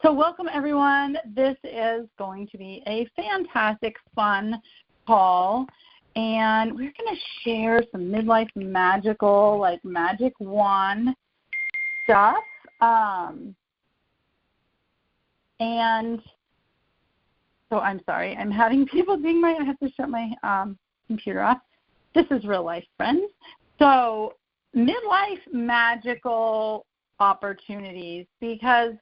So welcome, everyone. This is going to be a fantastic, fun call, and we're going to share some midlife magical, like magic wand stuff. And so I'm sorry. I'm having people ding I have to shut my computer off. This is real life, friends. So midlife magical opportunities, because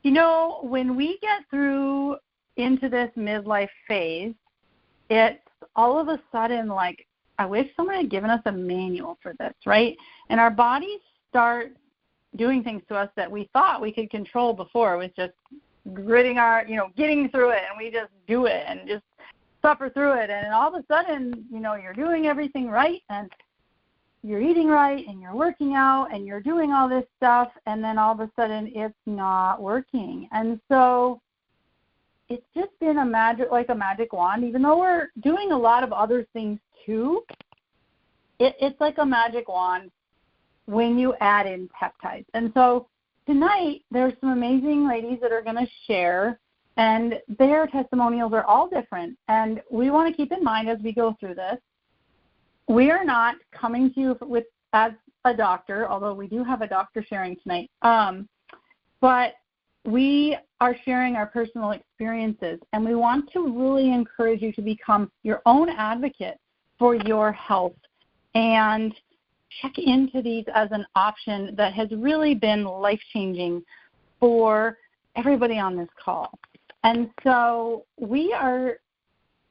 you know, when we get through into this midlife phase, it's all of a sudden like, I wish someone had given us a manual for this, right? And our bodies start doing things to us that we thought we could control before, with just gritting our, getting through it, and we just do it and just suffer through it. And all of a sudden, you're doing everything right, and you're eating right, and you're working out, and you're doing all this stuff, and then all of a sudden it's not working. And so it's just been a magic wand, even though we're doing a lot of other things too. It's like a magic wand when you add in peptides. And so tonight there's some amazing ladies that are going to share, and their testimonials are all different. And we want to keep in mind as we go through this, we are not coming to you as a doctor, although we do have a doctor sharing tonight. But we are sharing our personal experiences, and we want to really encourage you to become your own advocate for your health and check into these as an option that has really been life-changing for everybody on this call. And so we are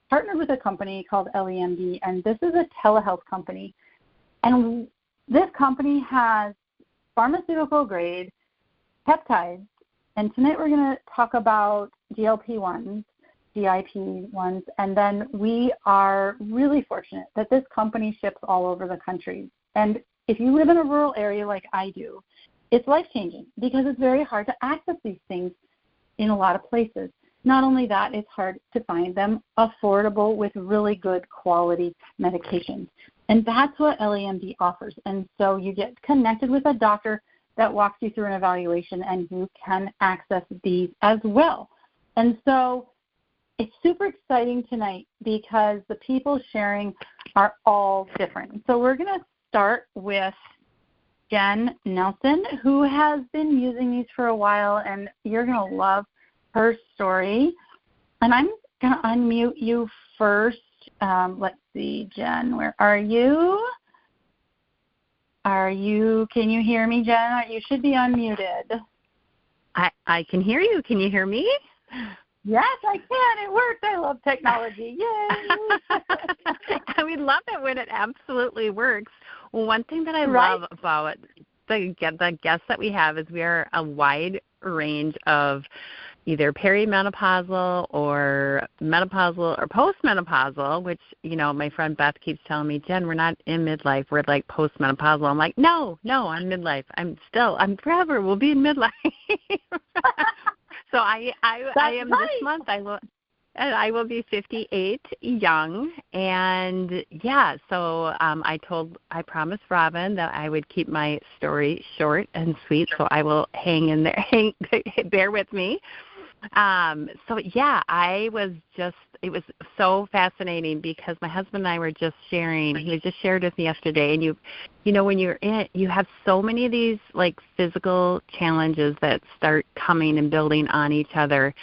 partnered with a company called LEMD, and this is a telehealth company. And this company has pharmaceutical-grade peptides, and tonight we're going to talk about GLP-1s, GIP-1s, and then we are really fortunate that this company ships all over the country. And if you live in a rural area like I do, it's life-changing because it's very hard to access these things in a lot of places. Not only that, it's hard to find them affordable with really good quality medications. And that's what LEMD offers. And so you get connected with a doctor that walks you through an evaluation, and you can access these as well. And so it's super exciting tonight because the people sharing are all different. So we're going to start with Jen Nelson, who has been using these for a while, and you're going to love her story. And I'm going to unmute you first. Let's see, Jen, where are you? Can you hear me, Jen? You should be unmuted. I can hear you. Can you hear me? Yes, I can. It worked. I love technology. Yay! We love it when it absolutely works. Well, one thing that I love about the guests that we have is we are a wide range of either perimenopausal or menopausal or postmenopausal, which, my friend Beth keeps telling me, Jen, we're not in midlife. We're like postmenopausal. I'm like, no, I'm midlife. I'm forever. We'll be in midlife. So I am right. This month. I will be 58 young. And yeah, so I promised Robin that I would keep my story short and sweet. So I will hang in there, bear with me. So yeah, it was so fascinating because my husband and I were just sharing, he just shared with me yesterday, and when you're in it, you have so many of these like physical challenges that start coming and building on each other.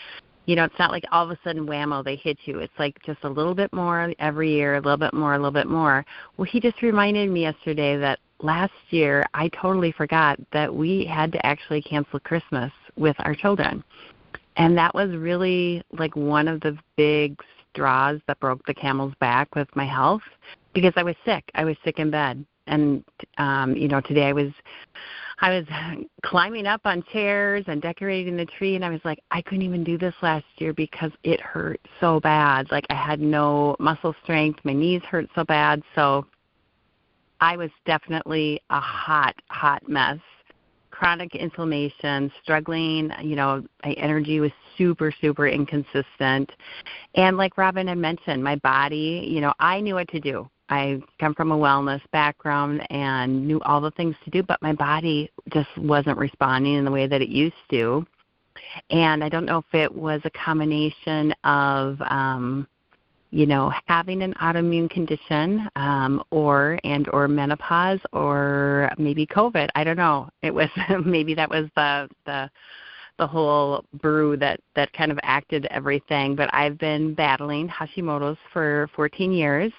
It's not like all of a sudden, whammo, they hit you. It's like just a little bit more every year, a little bit more, a little bit more. Well, he just reminded me yesterday that last year I totally forgot that we had to actually cancel Christmas with our children. And that was really like one of the big straws that broke the camel's back with my health, because I was sick. I was sick in bed. And, today I was climbing up on chairs and decorating the tree, and I was like, I couldn't even do this last year because it hurt so bad. Like I had no muscle strength. My knees hurt so bad. So I was definitely a hot mess. Chronic inflammation, struggling, my energy was super, super inconsistent. And like Robin had mentioned, my body, I knew what to do. I come from a wellness background and knew all the things to do, but my body just wasn't responding in the way that it used to. And I don't know if it was a combination of, having an autoimmune condition or menopause or maybe COVID. I don't know. It was maybe that was the whole brew that kind of acted everything. But I've been battling Hashimoto's for 14 years.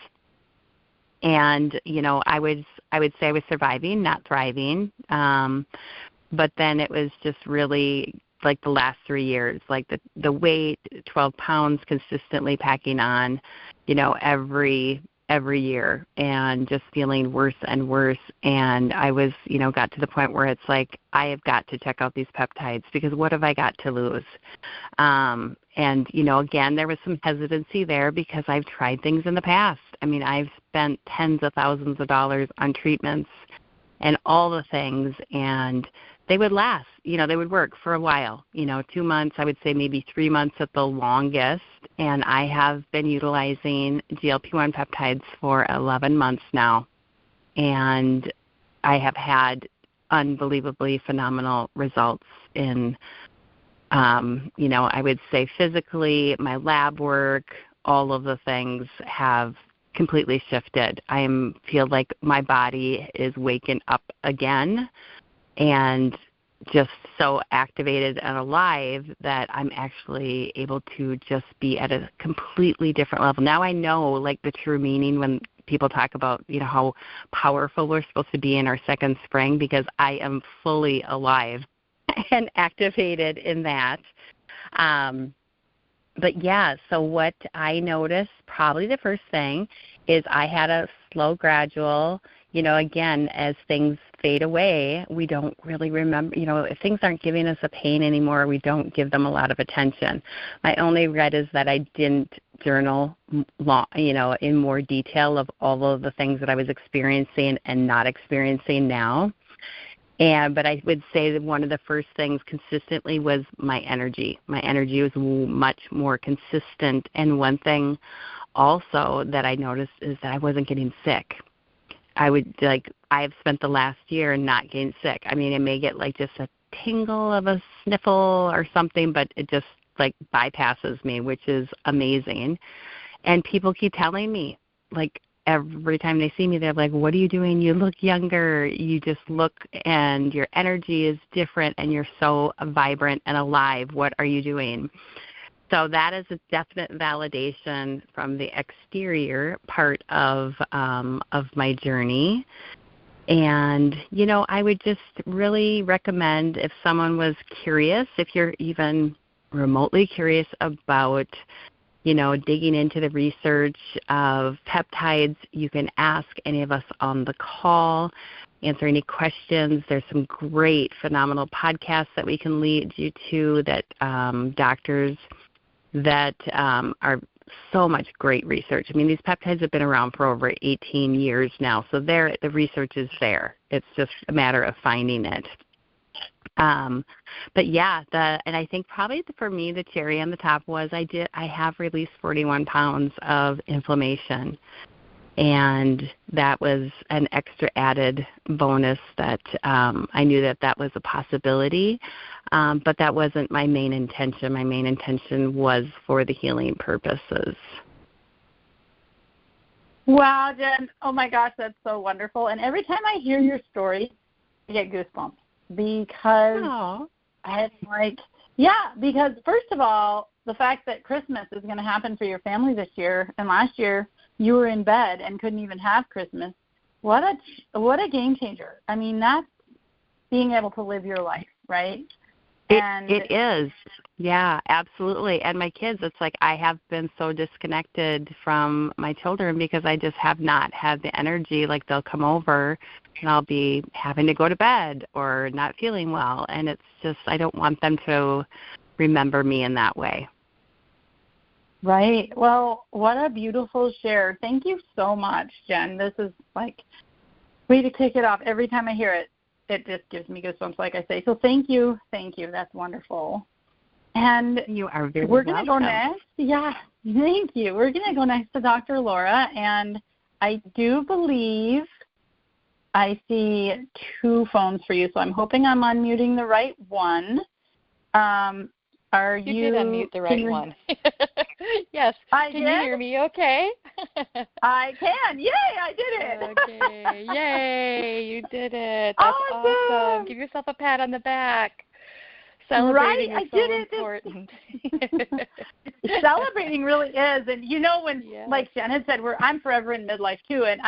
And, I would say I was surviving, not thriving. But then it was just really like the last 3 years, like the weight, 12 pounds consistently packing on, every year, and just feeling worse and worse. And I was, got to the point where it's like, I have got to check out these peptides because what have I got to lose? And, again, there was some hesitancy there because I've tried things in the past. I mean, I've spent tens of thousands of dollars on treatments and all the things, and they would last, they would work for a while, 2 months, I would say maybe 3 months at the longest. And I have been utilizing GLP-1 peptides for 11 months now. And I have had unbelievably phenomenal results in, I would say physically, my lab work, all of the things have completely shifted. I feel like my body is waking up again and just so activated and alive that I'm actually able to just be at a completely different level. Now I know like the true meaning when people talk about, how powerful we're supposed to be in our second spring, because I am fully alive and activated in that. But yeah, so what I noticed, probably the first thing, is I had a slow, gradual, again, as things fade away, we don't really remember, if things aren't giving us a pain anymore, we don't give them a lot of attention. My only regret is that I didn't journal, in more detail of all of the things that I was experiencing and not experiencing now. But I would say that one of the first things consistently was my energy. My energy was much more consistent. And one thing also that I noticed is that I wasn't getting sick. I've spent the last year not getting sick. I mean, I may get like just a tingle of a sniffle or something, but it just like bypasses me, which is amazing. And people keep telling me, like, every time they see me, they're like, what are you doing? You look younger. You just look, and your energy is different, and you're so vibrant and alive. What are you doing? So that is a definite validation from the exterior part of my journey. And, I would just really recommend, if someone was curious, if you're even remotely curious about digging into the research of peptides, you can ask any of us on the call, answer any questions. There's some great, phenomenal podcasts that we can lead you to that doctors that are so much great research. I mean, these peptides have been around for over 18 years now, so the research is there. It's just a matter of finding it. But yeah, and I think probably for me the cherry on the top was I have released 41 pounds of inflammation, and that was an extra added bonus that I knew that was a possibility, but that wasn't my main intention. My main intention was for the healing purposes. Wow, Jen. Oh my gosh, that's so wonderful. And every time I hear your story, I get goosebumps. Because it's like, because first of all, the fact that Christmas is going to happen for your family this year, and last year you were in bed and couldn't even have Christmas, what a game changer. I mean, that's being able to live your life, right? It is. Yeah, absolutely. And my kids, it's like I have been so disconnected from my children because I just have not had the energy. Like they'll come over and I'll be having to go to bed or not feeling well. And it's just, I don't want them to remember me in that way. Right. Well, what a beautiful share. Thank you so much, Jen. This is like way to kick it off. Every time I hear it, it just gives me goosebumps, like I say. So thank you. Thank you. That's wonderful. And you are very we're going to go next. Yeah, thank you. We're going to go next to Dr. Laura, and I do believe I see 2 phones for you, so I'm hoping I'm unmuting the right one. Are you did unmute the right one. Yes. Can you hear me okay? I can. Yay, I did it. Okay. Yay, you did it. That's awesome. Give yourself a pat on the back. Celebrating is so important. Celebrating really is. And you know, when like Jen had said, I'm forever in midlife too, and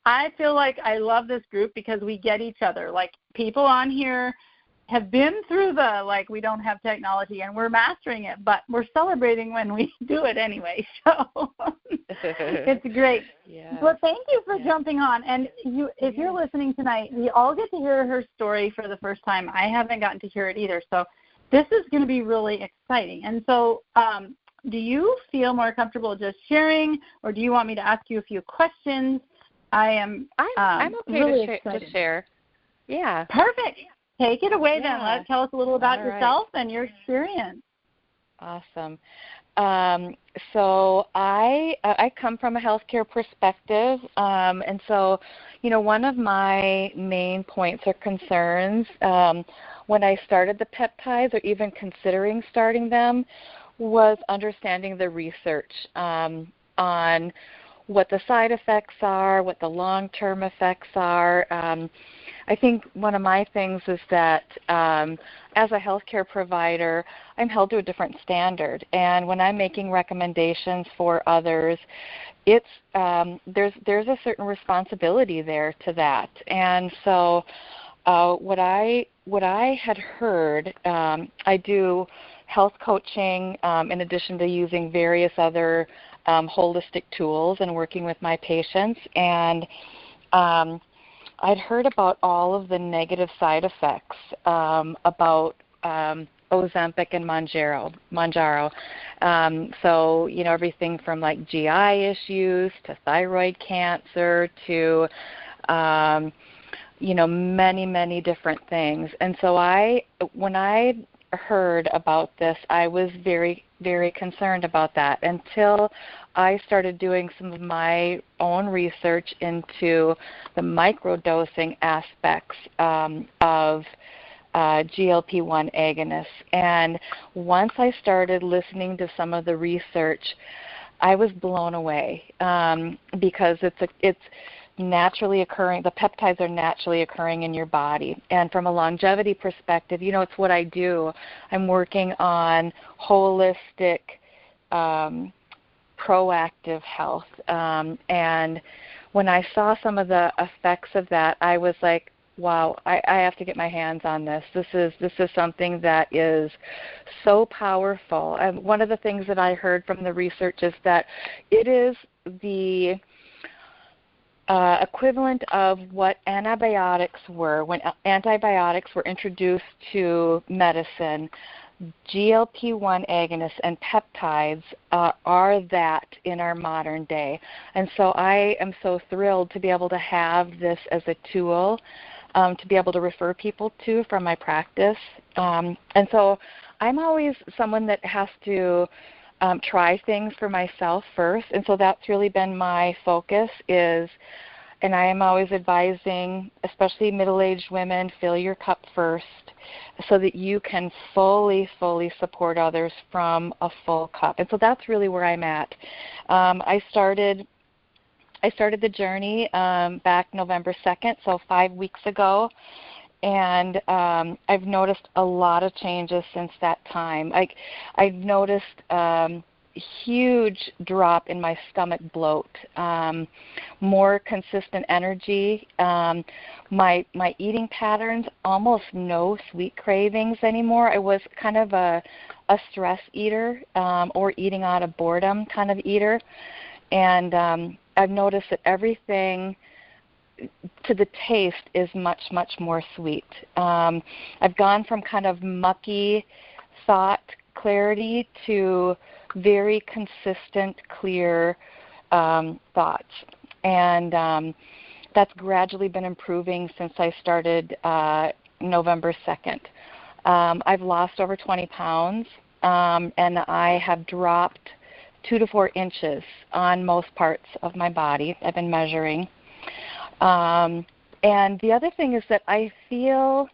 I feel like I love this group because we get each other. Like, people on here have been through we don't have technology and we're mastering it, but we're celebrating when we do it anyway. So it's great. Yeah. Well, thank you for jumping on. And if you're listening tonight, we all get to hear her story for the first time. I haven't gotten to hear it either. So this is going to be really exciting. And so do you feel more comfortable just sharing, or do you want me to ask you a few questions? I'm okay really to share. Yeah. Perfect. Take it away then. Tell us a little about yourself and your experience. Awesome. So I come from a healthcare perspective, and so, one of my main points or concerns when I started the peptides, or even considering starting them, was understanding the research on what the side effects are, what the long-term effects are. I think one of my things is that as a healthcare provider, I'm held to a different standard. And when I'm making recommendations for others, it's there's a certain responsibility there to that. And so what I had heard, I do health coaching in addition to using various other holistic tools and working with my patients. And I'd heard about all of the negative side effects about Ozempic and Mounjaro. So, everything from like GI issues to thyroid cancer to, many, many different things. And so when I heard about this, I was very, very concerned about that until I started doing some of my own research into the microdosing aspects of GLP-1 agonists. And once I started listening to some of the research, I was blown away because it's naturally occurring. The peptides are naturally occurring in your body. And from a longevity perspective, it's what I do. I'm working on holistic, proactive health. And when I saw some of the effects of that, I was like, wow, I have to get my hands on this. This is something that is so powerful. And one of the things that I heard from the research is that it is the equivalent of what antibiotics were. When antibiotics were introduced to medicine, GLP-1 agonists and peptides are that in our modern day. And so I am so thrilled to be able to have this as a tool to be able to refer people to from my practice. And so I'm always someone that has to try things for myself first. And so that's really been my focus and I am always advising, especially middle-aged women, fill your cup first so that you can fully support others from a full cup. And so that's really where I'm at. I started the journey back November 2nd, so 5 weeks ago, and I've noticed a lot of changes since that time. I've noticed huge drop in my stomach bloat, more consistent energy, my eating patterns, almost no sweet cravings anymore. I was kind of a stress eater or eating out of boredom kind of eater, and I've noticed that everything to the taste is much more sweet. I've gone from kind of mucky thought clarity to very consistent, clear thoughts. And that's gradually been improving since I started November 2nd. I've lost over 20 pounds, and I have dropped 2 to 4 inches on most parts of my body. I've been measuring. And the other thing is that I feel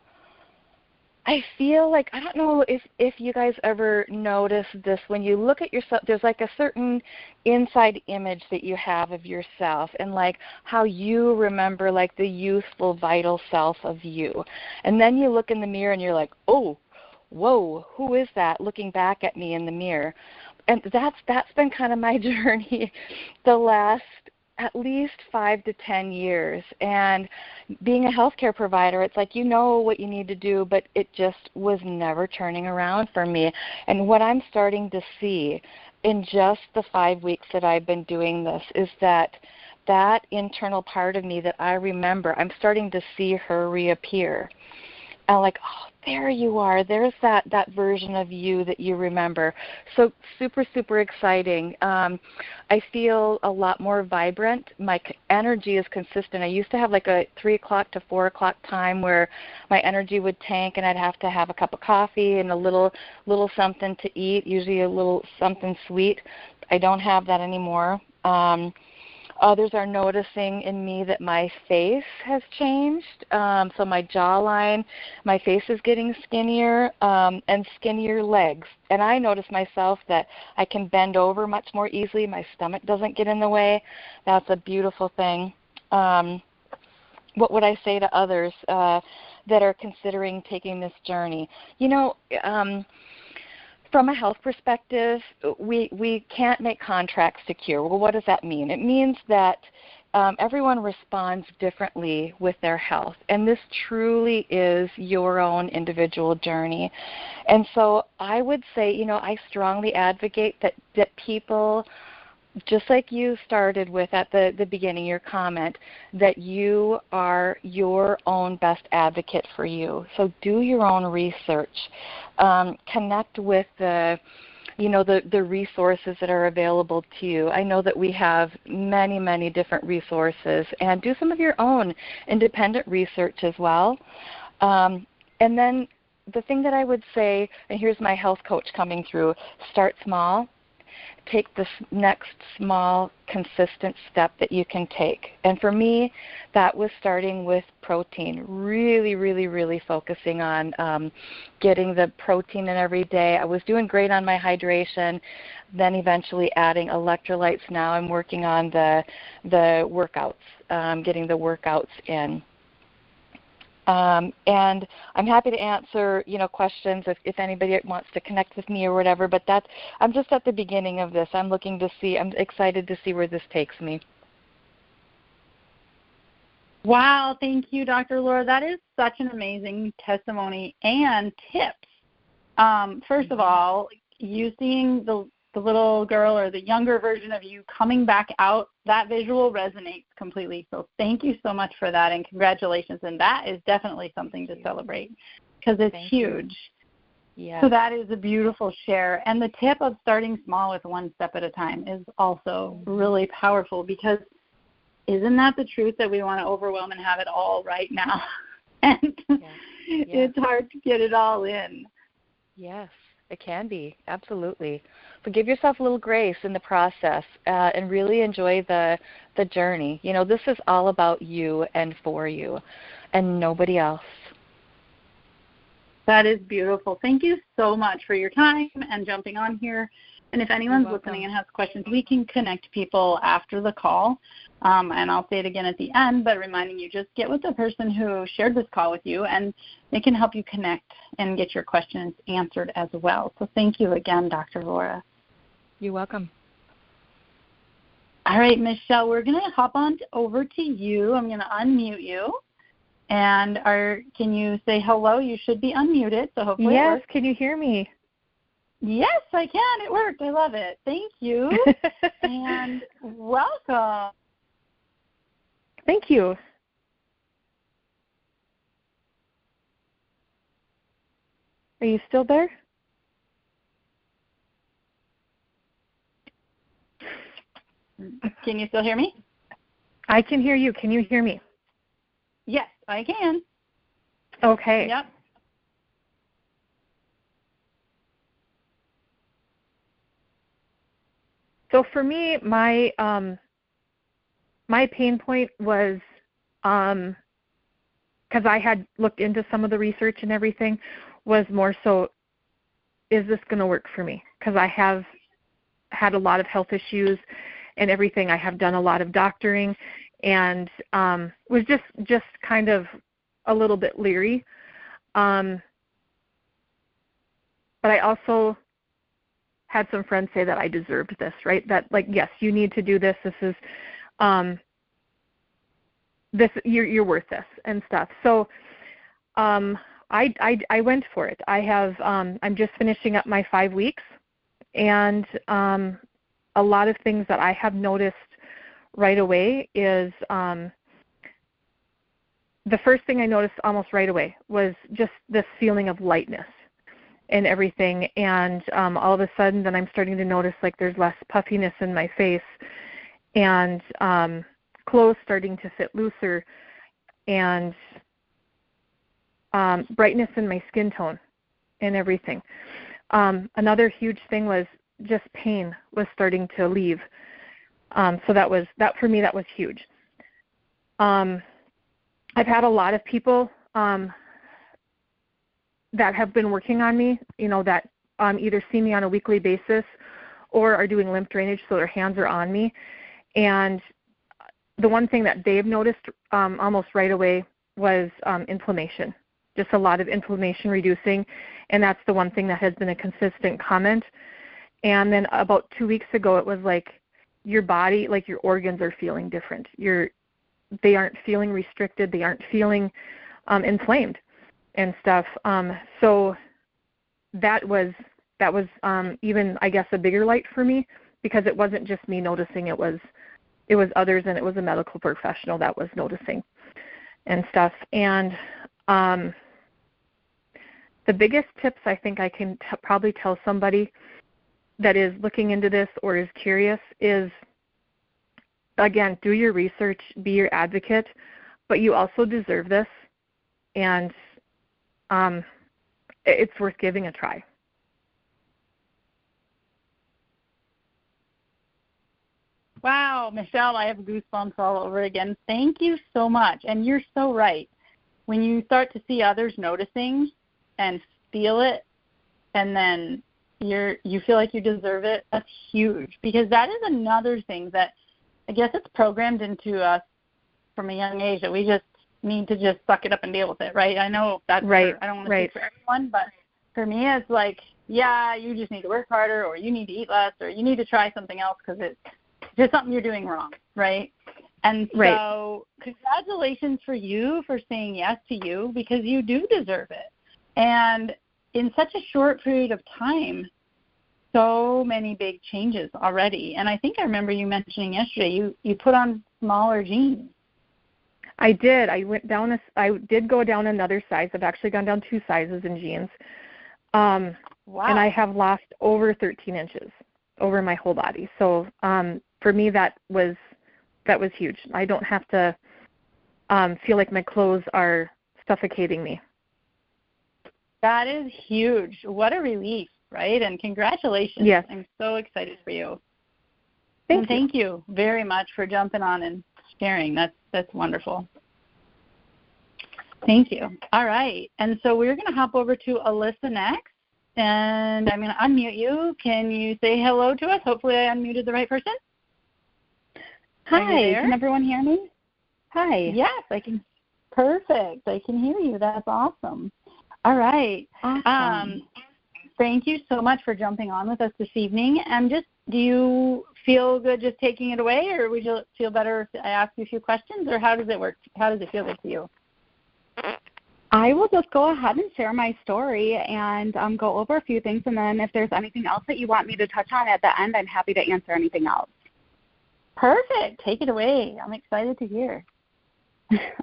I feel like, I don't know if you guys ever notice this, when you look at yourself, there's like a certain inside image that you have of yourself and like how you remember like the youthful, vital self of you. And then you look in the mirror and you're like, oh, whoa, who is that looking back at me in the mirror? And that's been kind of my journey the last at least 5 to 10 years. And being a healthcare provider, it's like you know what you need to do, but it just was never turning around for me. And what I'm starting to see in just the 5 weeks that I've been doing this is that internal part of me that I remember, I'm starting to see her reappear. And like, oh, there you are. There's that version of you that you remember. So super, super exciting. I feel a lot more vibrant. My energy is consistent. I used to have like a 3 o'clock to 4 o'clock time where my energy would tank and I'd have to have a cup of coffee and a little something to eat, usually a little something sweet. I don't have that anymore. Others are noticing in me that my face has changed. So my jawline, my face is getting skinnier and skinnier legs. And I notice myself that I can bend over much more easily. My stomach doesn't get in the way. That's a beautiful thing. What would I say to others that are considering taking this journey? You know, from a health perspective, we can't make contracts to cure. Well, what does that mean? It means that everyone responds differently with their health, and this truly is your own individual journey. And so I would say, you know, I strongly advocate that people, just like you started with at the beginning, your comment, that you are your own best advocate for you. So do your own research. Connect with the resources that are available to you. I know that we have many, many different resources, and do some of your own independent research as well. And then the thing that I would say, and here's my health coach coming through, start small. Take this next small, consistent step that you can take. And for me, that was starting with protein, really, really, really focusing on getting the protein in every day. I was doing great on my hydration, then eventually adding electrolytes. Now I'm working on the workouts, getting the workouts in. And I'm happy to answer, questions if anybody wants to connect with me or whatever, but I'm just at the beginning of this. I'm excited to see where this takes me. Wow, thank you, Dr. Laura. That is such an amazing testimony and tips. First of all, you seeing the little girl or the younger version of you coming back out, that visual resonates completely. So thank you so much for that, and congratulations. And that is definitely something to celebrate because it's huge. Yeah. So that is a beautiful share. And the tip of starting small with one step at a time is also really powerful, because isn't that the truth, that we want to overwhelm and have it all right now? And it's hard to get it all in. Yes. It can be, absolutely. But give yourself a little grace in the process and really enjoy the journey. This is all about you and for you and nobody else. That is beautiful. Thank you so much for your time and jumping on here. And if anyone's listening and has questions, we can connect people after the call. And I'll say it again at the end, but reminding you, just get with the person who shared this call with you, and they can help you connect and get your questions answered as well. So thank you again, Dr. Laura. You're welcome. All right, Michelle, we're going to hop on over to you. I'm going to unmute you. And can you say hello? You should be unmuted, so hopefully it works. Yes, can you hear me? Yes, I can. It worked. I love it. Thank you. And welcome. Thank you. Are you still there? Can you still hear me? I can hear you. Can you hear me? Yes, I can. Okay. Yep. So for me, my pain point was, because I had looked into some of the research and everything, was more so, is this going to work for me? Because I have had a lot of health issues and everything. I have done a lot of doctoring and was just kind of a little bit leery. But I also had some friends say that I deserved this, right? That, like, yes, you need to do this. This is, you're worth this and stuff. So I went for it. I'm just finishing up my 5 weeks, and a lot of things that I have noticed right away is the first thing I noticed almost right away was just this feeling of lightness and everything. And all of a sudden then I'm starting to notice like there's less puffiness in my face, and clothes starting to fit looser, and brightness in my skin tone and everything. Another huge thing was just pain was starting to leave. So that for me, that was huge. I've had a lot of people that have been working on me, that either see me on a weekly basis or are doing lymph drainage, so their hands are on me. And the one thing that they've noticed almost right away was inflammation, just a lot of inflammation reducing, and that's the one thing that has been a consistent comment. And then about 2 weeks ago, it was like your body, like your organs are feeling different. They aren't feeling restricted. They aren't feeling inflamed and stuff. So that was even, I guess, a bigger light for me, because it wasn't just me noticing. It was others, and it was a medical professional that was noticing and stuff. And the biggest tips I think I can probably tell somebody that is looking into this or is curious is, again, do your research, be your advocate, but you also deserve this, and it's worth giving a try. Wow, Michelle, I have goosebumps all over again. Thank you so much. And you're so right. When you start to see others noticing and feel it, and then you feel like you deserve it, that's huge, because that is another thing that I guess it's programmed into us from a young age, that we just need to just suck it up and deal with it, right? I know that's right. I don't want to speak for everyone, but for me it's like, yeah, you just need to work harder, or you need to eat less, or you need to try something else because it's just something you're doing wrong, right? And so congratulations for you for saying yes to you, because you do deserve it. And in such a short period of time, so many big changes already. And I think I remember you mentioning yesterday you put on smaller jeans. I did. I did go down another size. I've actually gone down 2 sizes in jeans. Wow. And I have lost over 13 inches over my whole body. So for me, that was huge. I don't have to feel like my clothes are suffocating me. That is huge. What a relief, right? And congratulations. Yes. I'm so excited for you. Thank you very much for jumping on and sharing. That's wonderful. Thank you. All right. And so we're going to hop over to Alyssa next, and I'm going to unmute you. Can you say hello to us? Hopefully I unmuted the right person. Hi. Can everyone hear me? Hi. Yes, I can. Perfect. I can hear you. That's awesome. All right. Awesome. Thank you so much for jumping on with us this evening. And do you feel good just taking it away, or would you feel better if I ask you a few questions, or how does it work? How does it feel good for you? I will just go ahead and share my story and go over a few things, and then if there's anything else that you want me to touch on at the end, I'm happy to answer anything else. Perfect. Take it away. I'm excited to hear.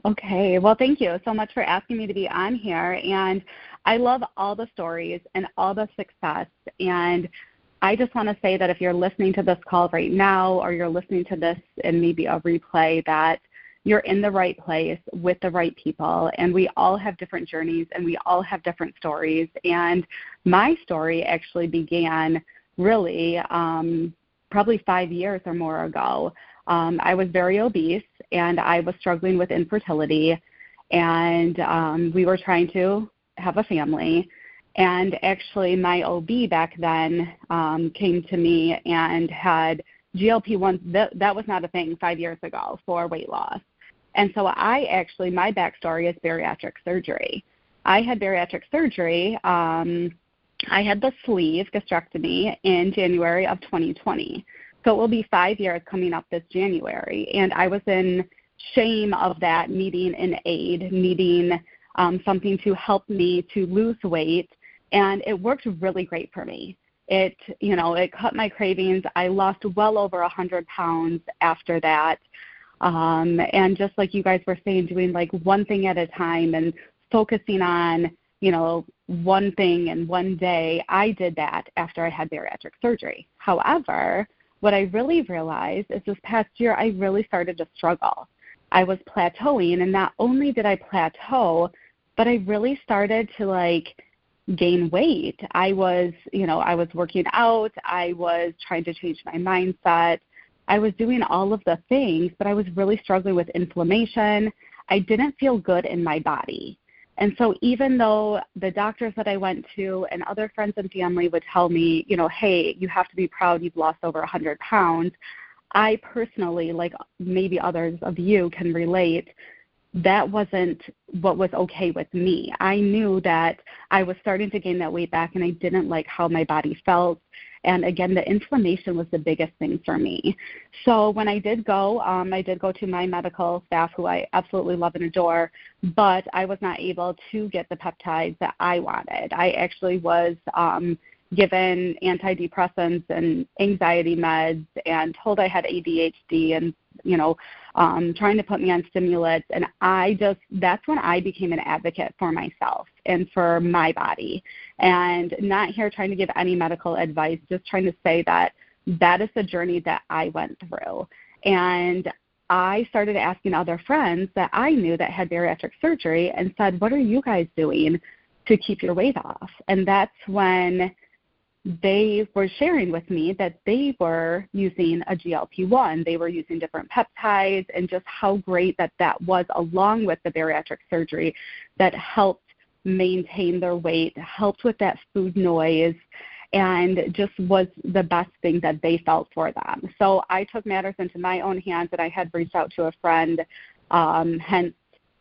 Okay. Well, thank you so much for asking me to be on here. And I love all the stories and all the success. And I just want to say that if you're listening to this call right now, or you're listening to this in maybe a replay, that you're in the right place with the right people. And we all have different journeys, and we all have different stories. And my story actually began really probably 5 years or more ago. I was very obese, and I was struggling with infertility, and we were trying to have a family. And actually my OB back then came to me and had GLP-1s. That was not a thing 5 years ago for weight loss. And so my backstory is bariatric surgery. I had bariatric surgery. I had the sleeve gastrectomy in January of 2020. So it will be 5 years coming up this January. And I was in shame of that, needing an aid, needing something to help me to lose weight. And it worked really great for me. It cut my cravings. I lost well over 100 pounds after that. And just like you guys were saying, doing like one thing at a time and focusing on, one thing and one day, I did that after I had bariatric surgery. However, what I really realized is this past year, I really started to struggle. I was plateauing, and not only did I plateau, but I really started to gain weight. I was working out. I was trying to change my mindset. I was doing all of the things, but I was really struggling with inflammation. I didn't feel good in my body. And so even though the doctors that I went to and other friends and family would tell me, hey, you have to be proud you've lost over 100 pounds, I personally, like maybe others of you can relate, that wasn't what was okay with me. I knew that I was starting to gain that weight back, and I didn't like how my body felt. And again, the inflammation was the biggest thing for me. So when I did go to my medical staff, who I absolutely love and adore, but I was not able to get the peptides that I wanted. I actually was given antidepressants and anxiety meds and told I had ADHD and, trying to put me on stimulants. And that's when I became an advocate for myself and for my body. And not here trying to give any medical advice, just trying to say that is the journey that I went through. And I started asking other friends that I knew that had bariatric surgery and said, what are you guys doing to keep your weight off? And that's when they were sharing with me that they were using a GLP-1. They were using different peptides, and just how great that was, along with the bariatric surgery, that helped maintain their weight, helped with that food noise, and just was the best thing that they felt for them. So I took matters into my own hands, and I had reached out to a friend, hence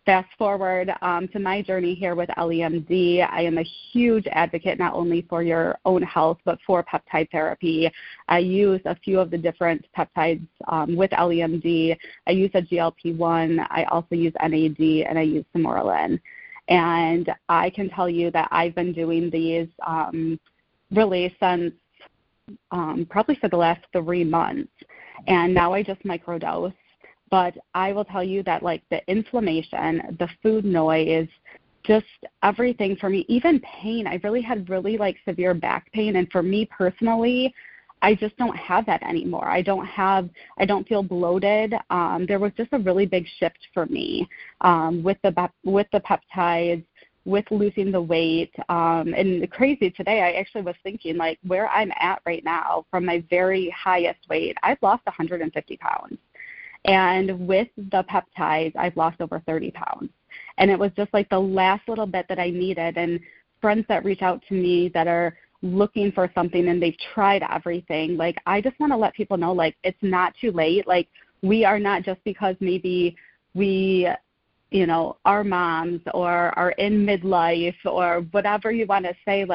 fast forward to my journey here with LEMD. I am a huge advocate not only for your own health, but for peptide therapy. I use a few of the different peptides with LEMD. I use a GLP-1. I also use NAD, and I use Semorolin. And I can tell you that I've been doing these really since probably for the last 3 months. And now I just microdose. But I will tell you that the inflammation, the food noise, just everything for me, even pain. I really had severe back pain. And for me personally, I just don't have that anymore. I don't feel bloated. There was just a really big shift for me with the peptides, with losing the weight. And crazy today, I actually was thinking where I'm at right now from my very highest weight, I've lost 150 pounds. And with the peptides, I've lost over 30 pounds. And it was just the last little bit that I needed. And friends that reach out to me that are looking for something and they've tried everything, I just want to let people know, it's not too late. We are not, just because maybe we, are moms or are in midlife or whatever you want to say,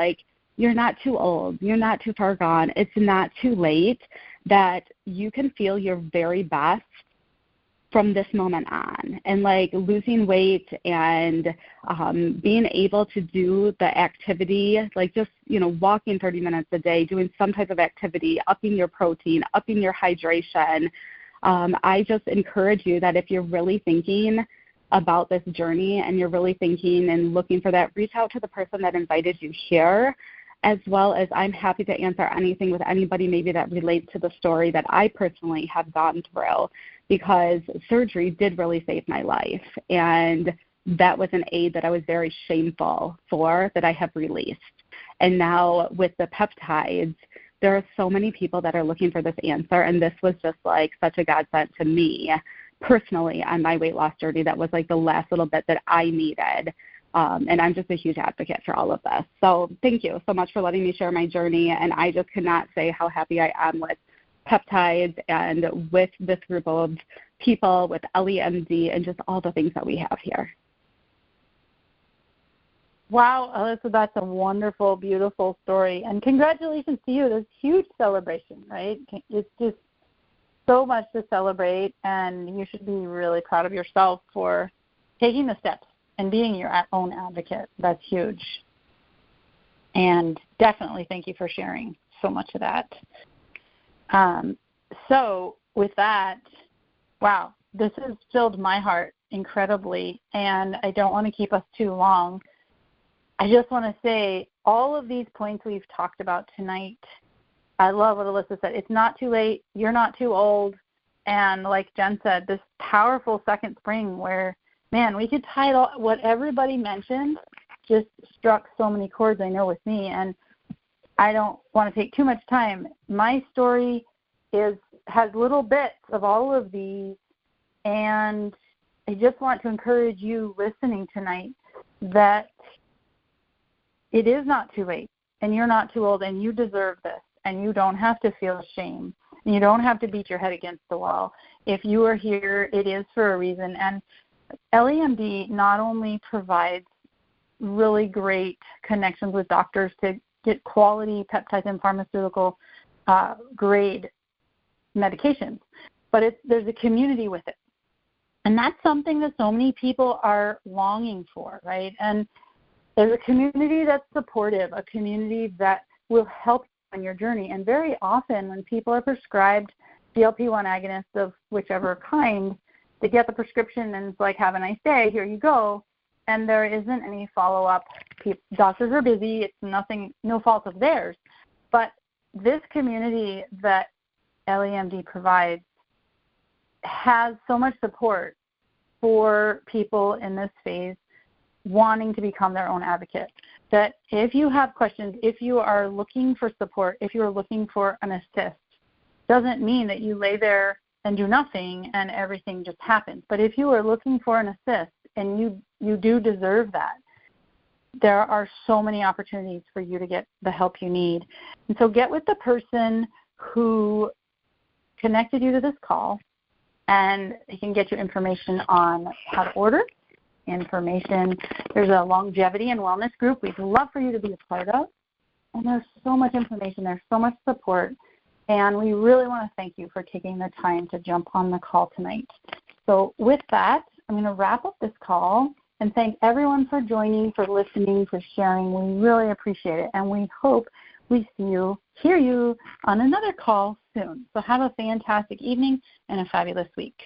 you're not too old. You're not too far gone. It's not too late, that you can feel your very best from this moment on. And losing weight and being able to do the activity, just, walking 30 minutes a day, doing some type of activity, upping your protein, upping your hydration. I just encourage you that if you're really thinking about this journey and you're really thinking and looking for that, reach out to the person that invited you here, as well as I'm happy to answer anything with anybody maybe that relates to the story that I personally have gone through, because surgery did really save my life. And that was an aid that I was very shameful for, that I have released. And now with the peptides, there are so many people that are looking for this answer, and this was just such a godsend to me personally on my weight loss journey. That was the last little bit that I needed And I'm just a huge advocate for all of this. So thank you so much for letting me share my journey. And I just cannot say how happy I am with peptides and with this group of people, with LEMD, and just all the things that we have here. Wow, Alyssa, that's a wonderful, beautiful story. And congratulations to you. This huge celebration, right? It's just so much to celebrate, and you should be really proud of yourself for taking the steps and being your own advocate. That's huge. And definitely thank you for sharing so much of that. So with that, wow, this has filled my heart incredibly, and I don't want to keep us too long. I just want to say all of these points we've talked about tonight, I love what Alyssa said. It's not too late. You're not too old. And like Jen said, this powerful second spring where, man, we could tie it all, what everybody mentioned just struck so many chords, I know, with me. And I don't want to take too much time. My story has little bits of all of these, and I just want to encourage you listening tonight that it is not too late, and you're not too old, and you deserve this, and you don't have to feel shame, and you don't have to beat your head against the wall. If you are here, it is for a reason. And LEMD not only provides really great connections with doctors to get quality peptides and pharmaceutical grade medications, but there's a community with it. And that's something that so many people are longing for, right? And there's a community that's supportive, a community that will help you on your journey. And very often when people are prescribed GLP-1 agonists of whichever kind, they get the prescription and it's like, have a nice day, here you go. And there isn't any follow-up. Doctors are busy. It's nothing, no fault of theirs. But this community that LEMD provides has so much support for people in this phase wanting to become their own advocate. That if you have questions, if you are looking for support, if you are looking for an assist, doesn't mean that you lay there and do nothing and everything just happens. But if you are looking for an assist, and you do deserve that, there are so many opportunities for you to get the help you need. And so get with the person who connected you to this call, and they can get you information on how to order, information. There's a longevity and wellness group we'd love for you to be a part of. And there's so much information. There's so much support. And we really want to thank you for taking the time to jump on the call tonight. So with that, I'm going to wrap up this call and thank everyone for joining, for listening, for sharing. We really appreciate it. And we hope we hear you on another call soon. So have a fantastic evening and a fabulous week.